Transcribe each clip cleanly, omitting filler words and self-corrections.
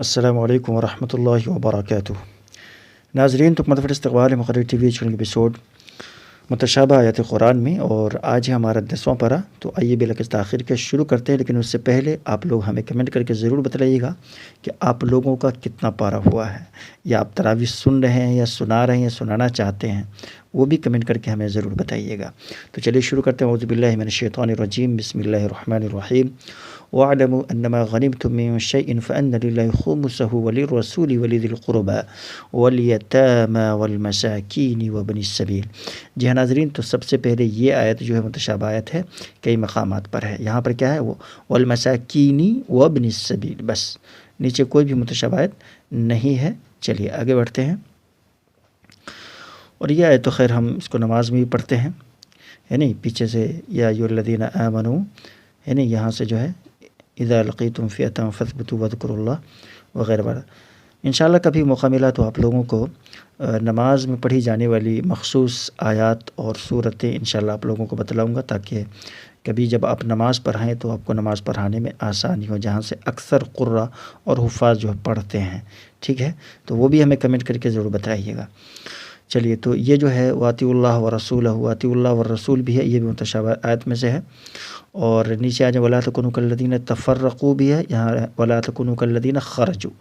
السلام علیکم ورحمۃ اللہ وبرکاتہ۔ ناظرین، تو مدفع استقبال مقرر ٹی وی چینل ایپیسوڈ متشابہ آیات قرآن میں، اور آج ہے ہمارا 10واں پارہ۔ تو آئیے بلا کس تاخیر کے شروع کرتے ہیں، لیکن اس سے پہلے آپ لوگ ہمیں کمنٹ کر کے ضرور بتلائیے گا کہ آپ لوگوں کا کتنا پارہ ہوا ہے، یا آپ تراویح سن رہے ہیں یا سنا رہے ہیں یا سنانا چاہتے ہیں، وہ بھی کمنٹ کر کے ہمیں ضرور بتائیے گا۔ تو چلیے شروع کرتے ہیں۔ اعوذ باللہ من الشیطان الرجیم، بسم اللہ الرحمن الرحیم۔ وَاعْلَمُوا أَنَّمَا غَنِمْتُم مِّن شَيْءٍ فَأَنَّ لِلَّهِ خُمُسَهُ وَلِلرَّسُولِ وَلِذِي الْقُرْبَىٰ وَالْيَتَامَىٰ وَالْمَسَاكِينِ وَابْنِ السَّبِيلِ۔ جی ہاں ناظرین، تو سب سے پہلے یہ آیت جو ہے متشابہ آیت ہے، کئی مقامات پر ہے۔ یہاں پر کیا ہے، وہ وَالْمَسَاكِينِ وَابْنِ السَّبِيلِ، بس، نیچے کوئی بھی متشابہ آیت نہیں ہے۔ چلیے آگے بڑھتے ہیں۔ اور یہ آیت تو خیر ہم اس کو نماز میں بھی پڑھتے ہیں، ہے نہیں؟ پیچھے سے یا ایھا الذین آمنوا، ہے نہیں؟ یہاں سے جو ہے اذا لقیتم فئۃ فاثبتوا واذکروا اللہ وغیرہ وغیرہ۔ انشاءاللہ کبھی موقع ملا تو آپ لوگوں کو نماز میں پڑھی جانے والی مخصوص آیات اور صورتیں انشاءاللہ آپ لوگوں کو بتلاؤں گا، تاکہ کبھی جب آپ نماز پڑھائیں تو آپ کو نماز پڑھانے میں آسانی ہو، جہاں سے اکثر قراء اور حفاظ جو پڑھتے ہیں، ٹھیک ہے؟ تو وہ بھی ہمیں کمنٹ کر کے ضرور بتائیے گا۔ چلیے، تو یہ جو ہے وَاطِیعُوا اللَّهَ وَرَسُولَهُ، وَاطِیعُوا اللَّهَ وَالرَّسُولَ بھی ہے، یہ بھی متشابہ آیت میں سے ہے۔ اور نیچے آ جائیں وَلَا تَكُونُوا كَالَّذِينَ تَفَرَّقُوا بھی ہے، یہاں وَلَا تَكُونُوا كَالَّذِينَ خَرَجُوا،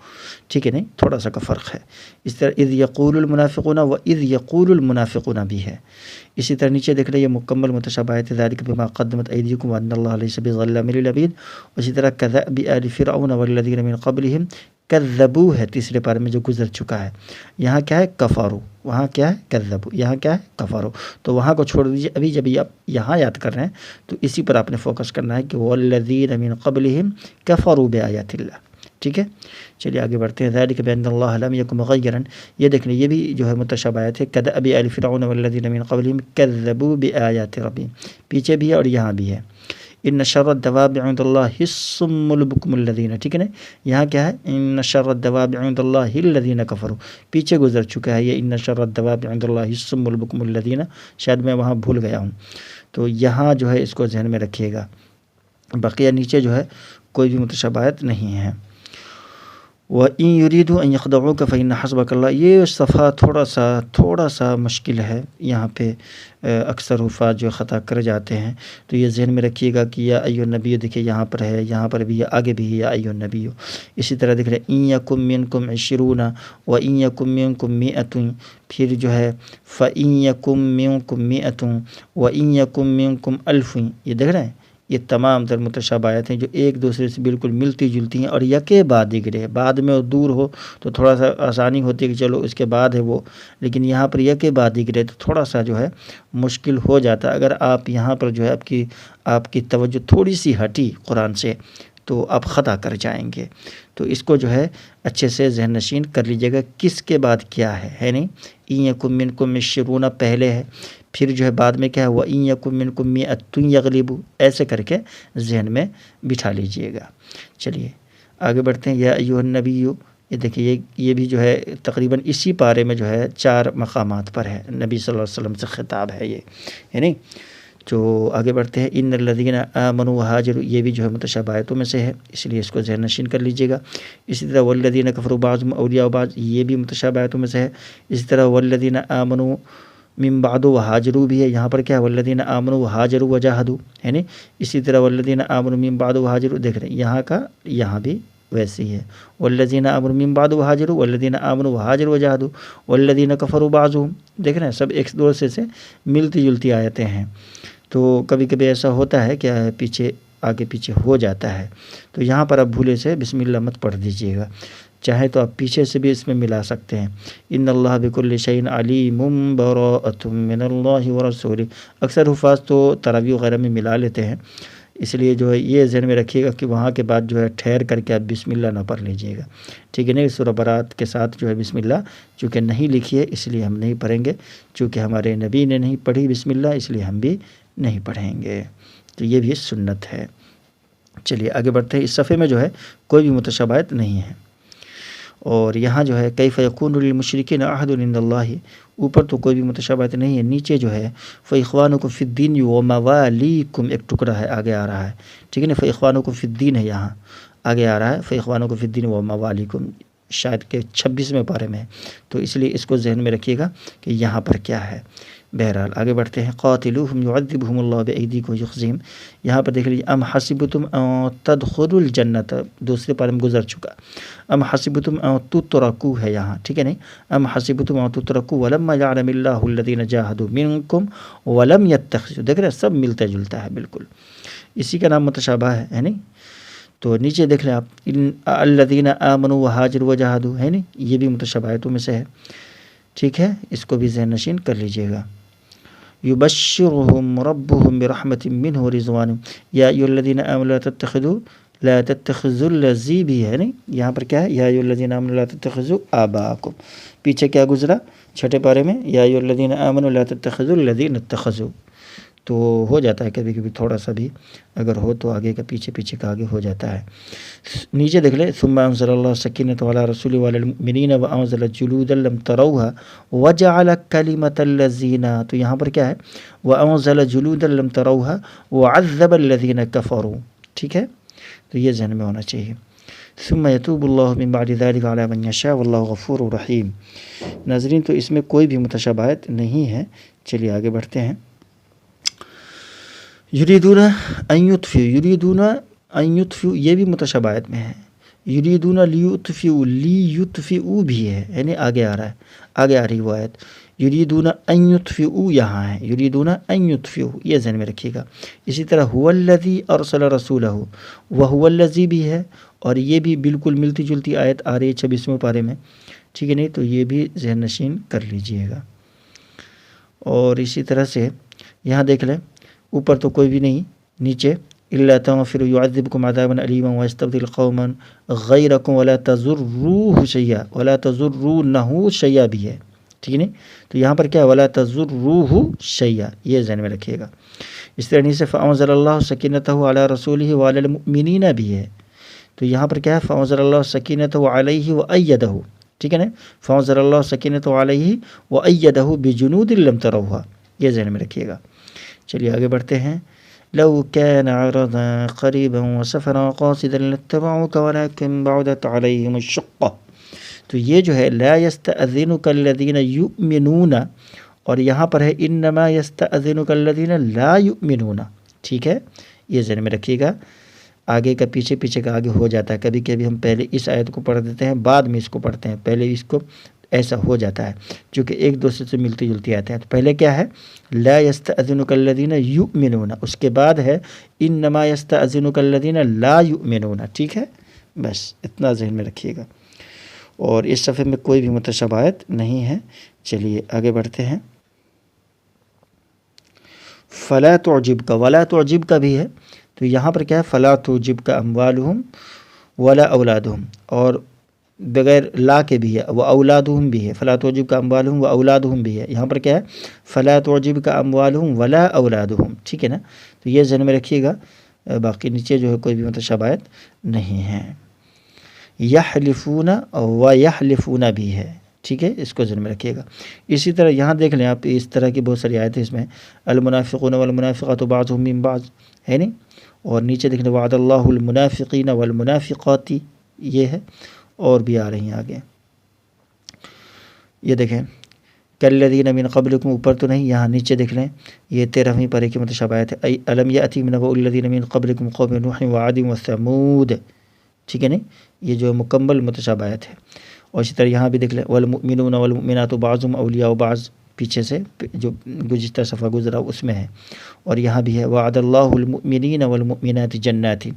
ٹھیک ہے؟ نہیں، تھوڑا سا کا فرق ہے۔ اس طرح اِذْ يَقُولُ الْمُنَافِقُونَ وَإِذْ يَقُولُ الْمُنَافِقُونَ بھی ہے۔ اسی طرح نیچے دیکھ لیں، یہ مکمل متشابہ آیت ذَلِكَ بِمَا قَدَّمَتْ أَيْدِيكُمْ وَأَنَّ اللَّهَ لَيْسَ بِظَلَّامٍ لِّلْعَبِيدِ۔ اسی طرح كَدَأْبِ آلِ فِرْعَوْنَ وَالَّذِينَ مِن قَبْلِهِمْ كَذَّبُوا ہے، تیسرے پارے میں جو گزر چکا ہے۔ یہاں کیا ہے؟ کفروا، وہاں کیا ہے؟ کذبوا، یہاں کیا ہے؟ کفروا۔ تو وہاں کو چھوڑ دیجیے، ابھی جب آپ یہاں یاد کر رہے ہیں تو اسی پر آپ نے فوکس کرنا ہے کہ وَالَّذِينَ مِن قَبْلِهِمْ كَفَرُوا بِآيَاتِ اللَّهِ، ٹھیک ہے؟ چلیے آگے بڑھتے ہیں۔ ذَلِكَ بِأَنَّ اللَّهَ لَمْ يَكُن مُغَيِّرًا، یہ دیکھ لیں، یہ بھی جو ہے متشابہ آیت ہے۔ كَدَأْبِ آلِ فِرْعَوْنَ وَالَّذِينَ مِن قَبْلِهِمْ كَذَّبُوا بِآيَاتِ رَبِّهِمْ، پیچھے بھی ہے اور یہاں بھی ہے۔ ان شر الدواب عند اللہ الصم البکم الذین، ٹھیک ہے نا؟ یہاں کیا ہے؟ ان شر الدواب عند اللہ الذین کفروا، پیچھے گزر چکا ہے یہ ان شر الدواب عند اللہ الصم البکم الذین، شاید میں وہاں بھول گیا ہوں، تو یہاں جو ہے اس کو ذہن میں رکھیے گا۔ بقیہ نیچے جو ہے کوئی بھی متشابہات نہیں ہے۔ وَإِن يُرِيدُوا أَن يَخْدَعُوكَ فَإِنَّ حَسْبَكَ اللَّهُ، یہ صفحہ تھوڑا سا مشکل ہے، یہاں پہ اکثر حفاظ جو خطا کر جاتے ہیں، تو یہ ذہن میں رکھیے گا کہ یا ایھا النبی، دیکھیے یہاں پر ہے، یہاں پر بھی ہے، آگے بھی ہے یا ایھا النبی۔ اسی طرح دیکھ رہے إِن يَكُن مِّنكُمْ 20 وَإِن يَكُن مِّنكُم 100، پھر جو ہے فَإِن يَكُن مِّنكُم 100 وَإِن يَكُن مِّنكُم 1000، یہ دیکھ رہے ہیں، یہ تمام تر متشابہات ہیں جو ایک دوسرے سے بالکل ملتی جلتی ہیں، اور یکے بعد دیکھے بعد میں وہ دور ہو تو تھوڑا سا آسانی ہوتی ہے کہ چلو اس کے بعد ہے وہ، لیکن یہاں پر یکے بعد دیکھے تو تھوڑا سا جو ہے مشکل ہو جاتا ہے۔ اگر آپ یہاں پر جو ہے آپ کی توجہ تھوڑی سی ہٹی قرآن سے تو آپ خطا کر جائیں گے، تو اس کو جو ہے اچھے سے ذہن نشین کر لیجیے گا، کس کے بعد کیا ہے نہیں؟ إِن يَكُن مِّنكُم 20 پہلے ہے، پھر جو ہے بعد میں کیا ہے؟ وَإِن يَكُن مِّنكُم 100 يَغْلِبُوا، ایسے کر کے ذہن میں بٹھا لیجئے گا۔ چلیے آگے بڑھتے ہیں۔ یا ایھا النبی، یہ دیکھیے یہ بھی جو ہے تقریباً اسی پارے میں جو ہے 4 مقامات پر ہے، نبی صلی اللہ علیہ وسلم سے خطاب ہے یہ، ہے نہیں؟ تو آگے بڑھتے ہیں۔ ان الذین آمنوا وہاجروا، یہ بھی جو ہے متشابہ آیتوں میں سے ہے، اس لیے اس کو ذہن نشین کر لیجیے گا۔ اسی طرح والذین کفروا بعضهم اولیاء بعض، یہ بھی متشابہ آیتوں میں سے ہے۔ اسی طرح والذین آمنوا من بعد وہاجروا بھی ہے، یہاں پر کیا ہے؟ والذین آمنوا وہاجروا وجاہدوا، ہے نہیں؟ اسی طرح والذین آمنوا من بعد وہاجروا، دیکھ رہے ہیں یہاں کا یہاں بھی ویسے ہی ہے۔ والذین آمنوا من بعد وہاجروا والذین آمنوا وہاجروا وجاہدوا والذین کفروا بعضهم، دیکھ رہے ہیں سب ایک دوسرے سے ملتی جلتی آیتیں ہیں، تو کبھی کبھی ایسا ہوتا ہے کہ پیچھے آگے پیچھے ہو جاتا ہے، تو یہاں پر آپ بھولے سے بسم اللہ مت پڑھ دیجیے گا، چاہے تو آپ پیچھے سے بھی اس میں ملا سکتے ہیں۔ ان اللہ بکل شیء علیم براءۃ من اللہ ورسولہ، اکثر حفاظ تو تراویح وغیرہ میں ملا لیتے ہیں، اس لیے جو ہے یہ ذہن میں رکھیے گا کہ وہاں کے بعد جو ہے ٹھہر کر کے آپ بسم اللہ نہ پڑھ لیجیے گا، ٹھیک ہے نا؟ سورہ برات کے ساتھ جو ہے بسم اللہ چونکہ نہیں لکھی ہے اس لیے ہم نہیں پڑھیں گے، چونکہ ہمارے نبی نے نہیں پڑھی بسم اللہ اس لیے ہم بھی نہیں پڑھیں گے، تو یہ بھی سنت ہے۔ چلیے آگے بڑھتے ہیں۔ اس صفحے میں جو ہے کوئی بھی متشابہات نہیں ہے، اور یہاں جو ہے کیف یکون للمشرکین عہد عند اللہ، اوپر تو کوئی بھی متشابہات نہیں ہے، نیچے جو ہے فاخوانکم فی الدین وموالیکم، ایک ٹکڑا ہے آگے آ رہا ہے، ٹھیک ہے نا؟ فاخوانکم فی الدین ہے یہاں آگے آ رہا ہے فإخوانکم فی الدین و موالیکم، شاید کہ 26ویں پارے میں ہے، تو اس لیے اس کو ذہن میں رکھیے گا کہ یہاں پر کیا ہے۔ بہرحال آگے بڑھتے ہیں۔ قاتلوہم یعذبہم اللہ بایدیکم یخزیہم، یہاں پر دیکھ لیجیے ام حسبتم ان تدخلوا الجنت، دوسرے پارے میں گزر چکا، ام حسبتم ان تترکوا ہے یہاں، ٹھیک ہے نہیں، ام حسبتم ان تترکوا ولما یعلم اللہ الذین جاہدوا منکم ولم یتخذوا، دیکھ رہے ہیں سب ملتا جلتا ہے بالکل، اسی کا نام متشابہ ہے نہیں۔ تو نیچے دیکھ لیں آپ الذین آمنوا وہاجروا وجاہدوا ہے نہیں، یہ بھی متشابہاتوں میں سے ہے، ٹھیک ہے، اس کو بھی ذہن نشین کر لیجئے گا۔ یبشرہم ربہم برحمت منہ ورضوان یا ایھا الذین آمنوا لا تتخذوا الذی بھی ہے نہیں، یہاں پر کیا ہے یا ایھا الذین آمنوا لا تتخذوا آباءکم، پیچھے کیا گزرا چھٹے پارے میں یا ایھا الذین آمنوا لا تتخذوا الذین اتخذوا، تو ہو جاتا ہے کبھی کبھی تھوڑا سا بھی اگر ہو تو آگے کا پیچھے، پیچھے کا آگے ہو جاتا ہے۔ نیچے دیکھ لیں ثم انزل اللہ سکینۃ علی رسولہ وعلی المؤمنین وانزل جلودا لم تروها وجعل کلمۃ الذین، تو یہاں پر کیا ہے وانزل جلودا لم تروها وعذب الذین کفروا، ٹھیک ہے، تو یہ ذہن میں ہونا چاہیے۔ ثم یتوب اللہ من بعد ذلک علی من یشاء واللہ غفور رحیم۔ ناظرین تو اس میں کوئی بھی متشابہات نہیں ہے، چلیے آگے بڑھتے ہیں۔ یریدون ان یطفئوا، یریدون ان یطفئوا یہ بھی متشابہات میں ہے، یریدون لیطفئوا، لیطفئوا بھی ہے، یعنی آگے آ رہا ہے، آگے آ رہی وہ آیت، یریدون ان یطفئوا یہاں ہے، یریدون ان یطفئوا، یہ ذہن میں رکھیے گا۔ اسی طرح هو الذی ارسل رسولہ، وهو الذی بھی ہے، اور یہ بھی بالکل ملتی جلتی آیت آ رہی ہے 26ویں پارے میں، ٹھیک ہے نہیں، تو یہ بھی ذہن نشین کر لیجئے گا۔ اور اسی طرح سے یہاں دیکھ لیں اوپر تو کوئی بھی نہیں، نیچے الا تغفروا يعذبكم عذابا الیما ويستبدل قوما غیرکم ولا تضروه شیئا، ولا تضرونه شیئا بھی ہے، ٹھیک ہے، تو یہاں پر کیا ہے ولا تضروه شیئا، یہ ذہن میں رکھیے گا۔ اس طرح سے فانزل اللہ سکینتہ علی رسولہ وعلی المؤمنین بھی ہے، تو یہاں پر کیا ہے فانزل اللہ سکینتہ علیہ وایدہ، ٹھیک ہے نا، فانزل اللہ سکینتہ علیہ وایدہ بجنود لم تروها، یہ ذہن میں رکھیے گا۔ چلیے آگے بڑھتے ہیں۔ لو كان عرضا قریبا وسفرا قاصدا لاتبعوك ولكن بعدت عليهم الشقة، تو یہ جو ہے لا يستأذنك الذين يؤمنون، اور یہاں پر ہے انما يستأذنك الذين لا يؤمنون، ٹھیک ہے، یہ ذہن میں رکھیے گا، آگے کا پیچھے، پیچھے کا آگے ہو جاتا ہے، کبھی کبھی ہم پہلے اس آیت کو پڑھ دیتے ہیں بعد میں اس کو پڑھتے ہیں، پہلے اس کو، ایسا ہو جاتا ہے چونکہ ایک دوسرے سے ملتی جلتی آتے ہیں۔ تو پہلے کیا ہے لا یستأذنک الذین یؤمنون، اس کے بعد ہے انما یستأذنک الذین لا یؤمنون، ٹھیک ہے، بس اتنا ذہن میں رکھیے گا۔ اور اس صفحے میں کوئی بھی متشابہات نہیں ہے۔ چلیے آگے بڑھتے ہیں۔ فلا تعجبک، ولا تعجبک بھی ہے، تو یہاں پر کیا ہے فلا تعجبک اموالہم ولا اولادہم، اور بغیر لا کے بھی ہے وہ اولادہم بھی ہے، فلا تعجبک اموالہم و اولادہم بھی ہے، یہاں پر کیا ہے فلا تعجبک اموالہم ولا اولادہم، ٹھیک ہے نا، تو یہ ذہن میں رکھیے گا۔ باقی نیچے جو ہے کوئی بھی متشابہات نہیں ہے۔ یحلفون و یحلفون بھی ہے، ٹھیک ہے، اس کو ذہن میں رکھیے گا۔ اسی طرح یہاں دیکھ لیں آپ، اس طرح کی بہت ساری آیتیں اس میں، المنافقون والمنافقات بعضهم من بعض ہے نہیں، اور نیچے دیکھ لیں وعد اللہ المنافقین والمنافقات، یہ ہے، اور بھی آ رہی ہیں آگے، یہ دیکھیں کالذین من قبلکم، اوپر تو نہیں، یہاں نیچے دیکھ لیں، یہ 13ویں پارے کی متشابہات ہے، الم یأتیکم نبأ الذین من قبلکم قوم نوح وعاد وثمود، ٹھیک ہے نہیں، یہ جو مکمل متشابہات ہے۔ اور اسی طرح یہاں بھی دیکھ لیں والمؤمنون والمؤمنات بعضهم اولیاء بعض، پیچھے سے جو گزشتہ صفحہ گزرا اس میں ہے، اور یہاں بھی ہے وعد اللہ المؤمنین والمؤمنات جنات،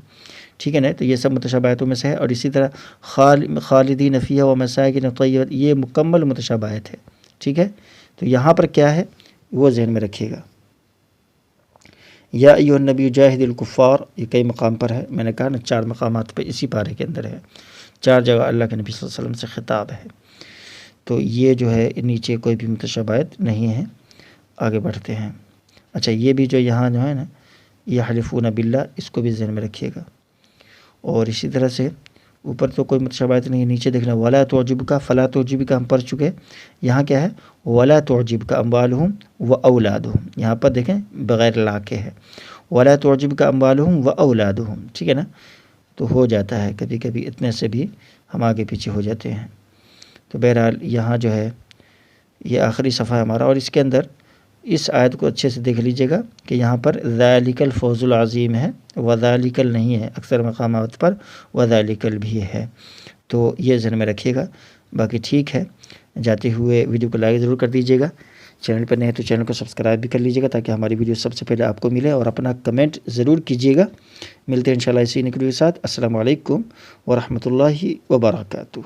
ٹھیک ہے نا، تو یہ سب متشابہاتوں میں سے ہے۔ اور اسی طرح خالدین فیہا ومساکن طیبۃ، یہ مکمل متشابہات ہے، ٹھیک ہے، تو یہاں پر کیا ہے وہ ذہن میں رکھیے گا۔ یا ایھا النبی جاہد الکفار، یہ کئی مقام پر ہے، میں نے کہا نا 4 مقامات پہ اسی پارے کے اندر ہے، 4 جگہ اللہ کے نبی صلی اللہ علیہ وسلم سے خطاب ہے، تو یہ جو ہے نیچے کوئی بھی متشابہات نہیں ہے۔ آگے بڑھتے ہیں۔ اچھا یہ بھی جو یہاں جو ہے نا یحلفون باللہ، اس کو بھی ذہن میں رکھیے گا۔ اور اسی طرح سے اوپر تو کوئی متشابہات نہیں ہے، نیچے دیکھنا ولا تعجبک، فلا تعجبک ہم پڑھ چکے، یہاں کیا ہے ولا تعجبک اموالہم و اولادہم، یہاں پر دیکھیں بغیر لا کے ہے، ولا تعجبک اموالہم و اولادہم، ٹھیک ہے نا، تو ہو جاتا ہے، کبھی کبھی اتنے سے بھی ہم آگے پیچھے ہو جاتے ہیں۔ تو بہرحال یہاں جو ہے یہ آخری صفحہ ہمارا، اور اس کے اندر اس آیت کو اچھے سے دیکھ لیجئے گا کہ یہاں پر ذالک الفوز العظیم ہے، وذالک نہیں ہے، اکثر مقامات پر وذالک بھی ہے، تو یہ ذہن میں رکھیے گا۔ باقی ٹھیک ہے، جاتے ہوئے ویڈیو کو لائک ضرور کر دیجئے گا، چینل پر نئے ہیں تو چینل کو سبسکرائب بھی کر لیجئے گا تاکہ ہماری ویڈیو سب سے پہلے آپ کو ملے، اور اپنا کمنٹ ضرور کیجئے گا۔ ملتے ہیں انشاءاللہ اسی نیک ویڈیو کے ساتھ۔ السلام علیکم ورحمۃ اللہ وبرکاتہ۔